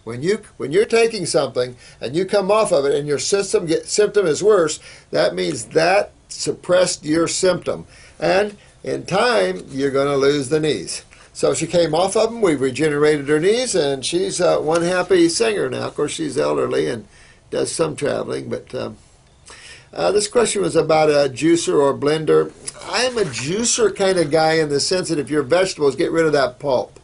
When you're taking something and you come off of it and your symptom is worse, that means that suppressed your symptom. And in time, you're going to lose the knees. So she came off of them. We regenerated her knees, and she's one happy singer now. Of course, she's elderly and does some traveling. But this question was about a juicer or blender. I'm a juicer kind of guy in the sense that if your vegetables, get rid of that pulp.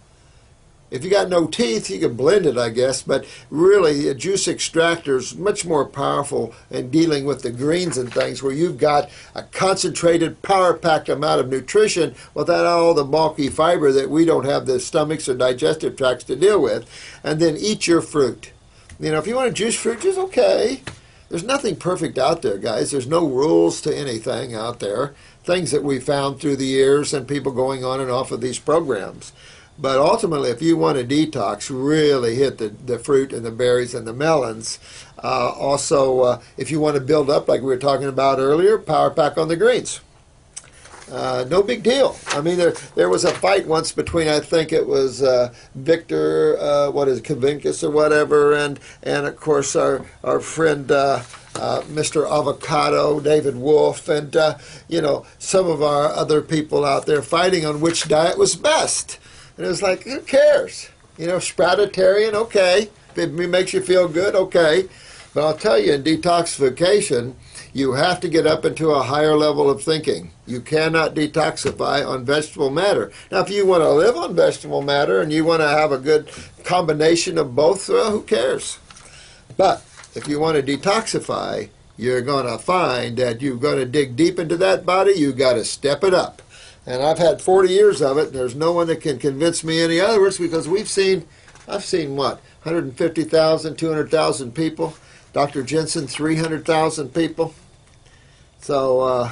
If you got no teeth, you can blend it, I guess, but really a juice extractor is much more powerful in dealing with the greens and things where you've got a concentrated, power-packed amount of nutrition without all the bulky fiber that we don't have the stomachs or digestive tracts to deal with, and then eat your fruit. You know, if you want to juice fruit, just okay. There's nothing perfect out there, guys. There's no rules to anything out there. Things that we found through the years and people going on and off of these programs. But ultimately, if you want to detox, really hit the fruit and the berries and the melons. Also, if you want to build up, like we were talking about earlier, power pack on the greens. No big deal. I mean, there was a fight once between, I think it was Victor, Kavinkis or whatever, and of course our friend Mr. Avocado, David Wolf, and some of our other people out there fighting on which diet was best. And it was like, who cares? Sproutitarian, okay. If it makes you feel good, okay. But I'll tell you, in detoxification, you have to get up into a higher level of thinking. You cannot detoxify on vegetable matter. Now, if you want to live on vegetable matter and you want to have a good combination of both, well, who cares? But if you want to detoxify, you're going to find that you're going to dig deep into that body. You've got to step it up. And I've had 40 years of it, and there's no one that can convince me any otherwise, because I've seen what, 150,000, 200,000 people. Dr. Jensen, 300,000 people. So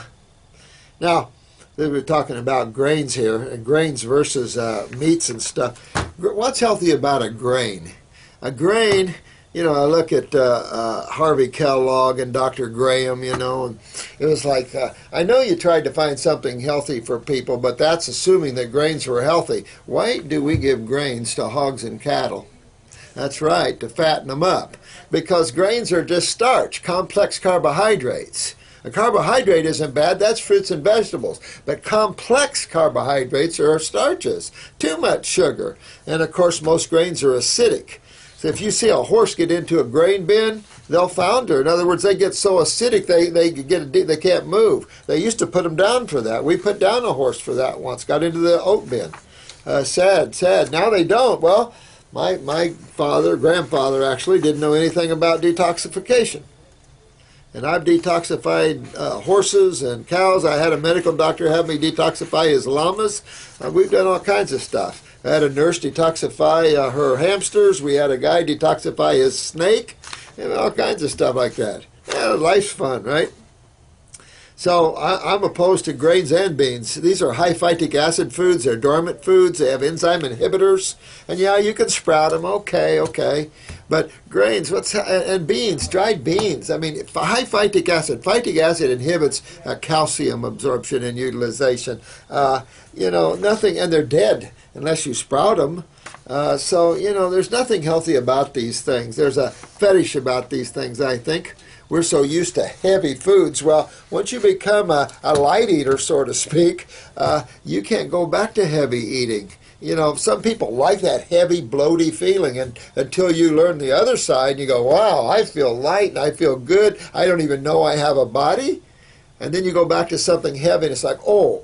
now, we were talking about grains here, and grains versus meats and stuff. What's healthy about a grain? A grain, I look at Harvey Kellogg and Dr. Graham, and it was like, I know you tried to find something healthy for people, but that's assuming that grains were healthy. Why do we give grains to hogs and cattle? That's right, to fatten them up. Because grains are just starch, complex carbohydrates. A carbohydrate isn't bad, that's fruits and vegetables. But complex carbohydrates are starches, too much sugar. And of course, most grains are acidic. So if you see a horse get into a grain bin, they'll founder. In other words, they get so acidic they can't move. They used to put them down for that. We put down a horse for that once, got into the oat bin. Sad. Now they don't. Well, my grandfather actually didn't know anything about detoxification. And I've detoxified horses and cows. I had a medical doctor have me detoxify his llamas. We've done all kinds of stuff. I had a nurse detoxify her hamsters. We had a guy detoxify his snake. And all kinds of stuff like that. Yeah, life's fun, right? So I'm opposed to grains and beans. These are high phytic acid foods. They're dormant foods. They have enzyme inhibitors. And yeah, you can sprout them. Okay. But grains, and beans, dried beans. I mean, high phytic acid inhibits calcium absorption and utilization. Nothing, and they're dead unless you sprout them. So, there's nothing healthy about these things. There's a fetish about these things, I think. We're so used to heavy foods. Well, once you become a light eater, so to speak, you can't go back to heavy eating. Some people like that heavy, bloaty feeling, and until you learn the other side, and you go, wow, I feel light and I feel good. I don't even know I have a body. And then you go back to something heavy, and it's like, oh,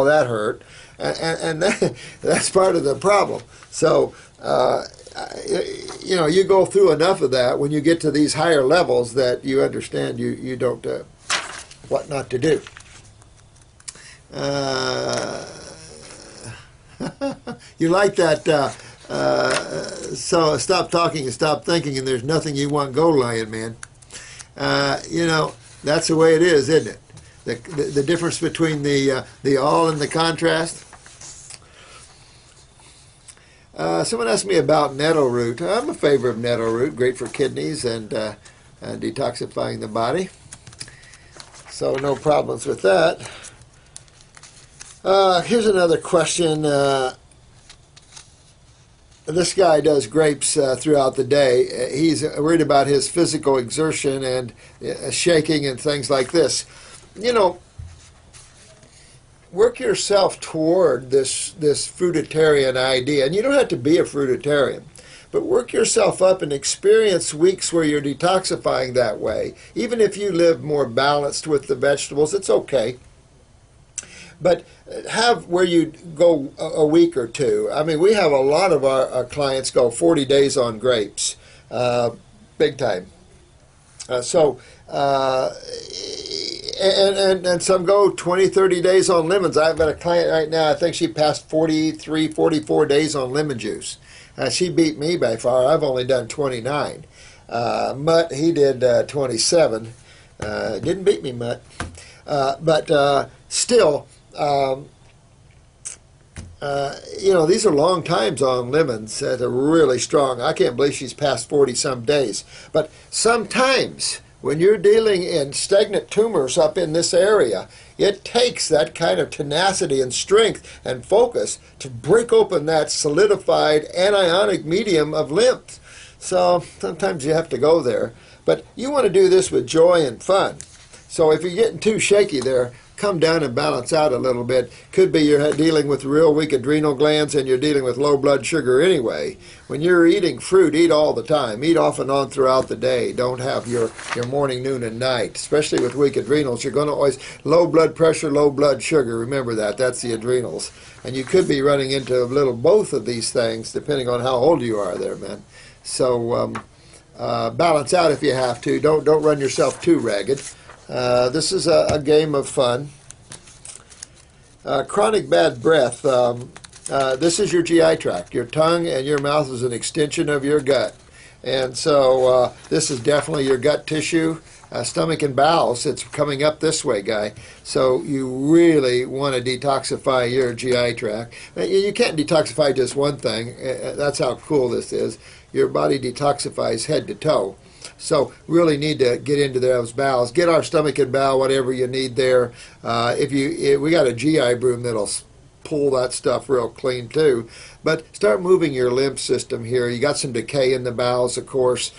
that hurt. And that's part of the problem. So, you go through enough of that when you get to these higher levels that you understand you don't, what not to do. You like that, so stop talking and stop thinking, and there's nothing you want, go lion, man. That's the way it is, isn't it? The difference between the all and the contrast. Someone asked me about nettle root. I'm a favor of nettle root, great for kidneys and detoxifying the body. So no problems with that. Here's another question. this guy does grapes throughout the day. He's worried about his physical exertion and shaking and things like this. You know, work yourself toward this fruitarian idea. And you don't have to be a fruitarian, but work yourself up and experience weeks where you're detoxifying that way. Even if you live more balanced with the vegetables, it's okay. But have where you go a week or two. I mean, we have a lot of our clients go 40 days on grapes, big time. And some go 20, 30 days on lemons. I've got a client right now, I think she passed 43, 44 days on lemon juice. She beat me by far. I've only done 29. Mutt, he did 27. Didn't beat me, Mutt. But still, you know, these are long times on lemons that are really strong. I can't believe she's past 40-some days. But sometimes when you're dealing in stagnant tumors up in this area, it takes that kind of tenacity and strength and focus to break open that solidified anionic medium of lymph. So sometimes you have to go there. But you want to do this with joy and fun. So if you're getting too shaky there, come down and balance out a little bit. Could be you're dealing with real weak adrenal glands and you're dealing with low blood sugar anyway. When you're eating fruit, eat all the time. Eat off and on throughout the day. Don't have your morning, noon, and night. Especially with weak adrenals, you're going to always low blood pressure, low blood sugar. Remember that. That's the adrenals. And you could be running into a little both of these things depending on how old you are there, man. So balance out if you have to. Don't run yourself too ragged. This is a game of fun. Chronic bad breath. This is your GI tract. Your tongue and your mouth is an extension of your gut. And so this is definitely your gut tissue, stomach and bowels. It's coming up this way, guy. So you really want to detoxify your GI tract. You can't detoxify just one thing. That's how cool this is. Your body detoxifies head to toe. So really need to get into those bowels. Get our stomach and bowel, whatever you need there. We got a GI broom that'll pull that stuff real clean too. But start moving your lymph system here. You got some decay in the bowels, of course.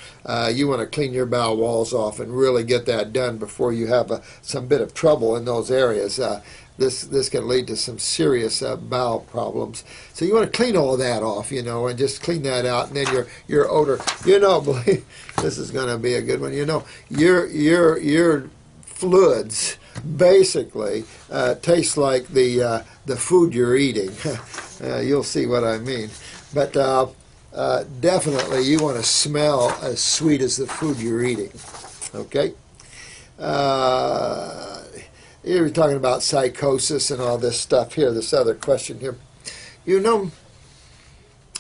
You want to clean your bowel walls off and really get that done before you have some bit of trouble in those areas. This can lead to some serious bowel problems. So you want to clean all of that off, you know, and just clean that out. And then your odor, you know, believe, this is going to be a good one. You know, your fluids basically taste like the food you're eating. You'll see what I mean. But definitely you want to smell as sweet as the food you're eating. Okay? You're talking about psychosis and all this stuff here, this other question here. You know,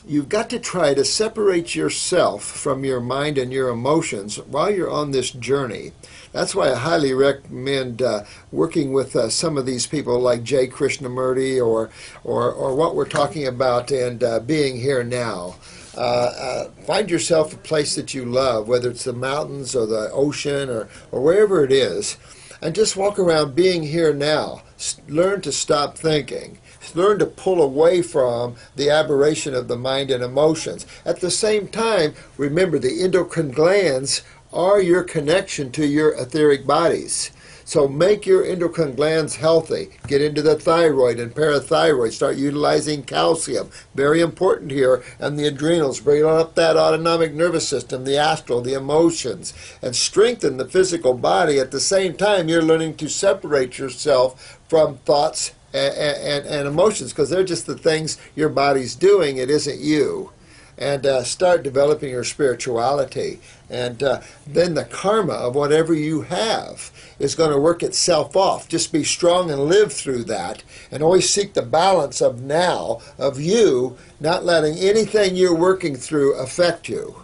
you've got to try to separate yourself from your mind and your emotions while you're on this journey. That's why I highly recommend working with some of these people like Jay Krishnamurti or what we're talking about and being here now. Find yourself a place that you love, whether it's the mountains or the ocean or wherever it is. And just walk around being here now. Learn to stop thinking. Learn to pull away from the aberration of the mind and emotions. At the same time, remember the endocrine glands are your connection to your etheric bodies. So make your endocrine glands healthy. Get into the thyroid and parathyroid. Start utilizing calcium. Very important here. And the adrenals. Bring up that autonomic nervous system, the astral, the emotions. And strengthen the physical body. At the same time, you're learning to separate yourself from thoughts and emotions, because they're just the things your body's doing. It isn't you. And start developing your spirituality. And then the karma of whatever you have is going to work itself off. Just be strong and live through that. And always seek the balance of now, of you, not letting anything you're working through affect you.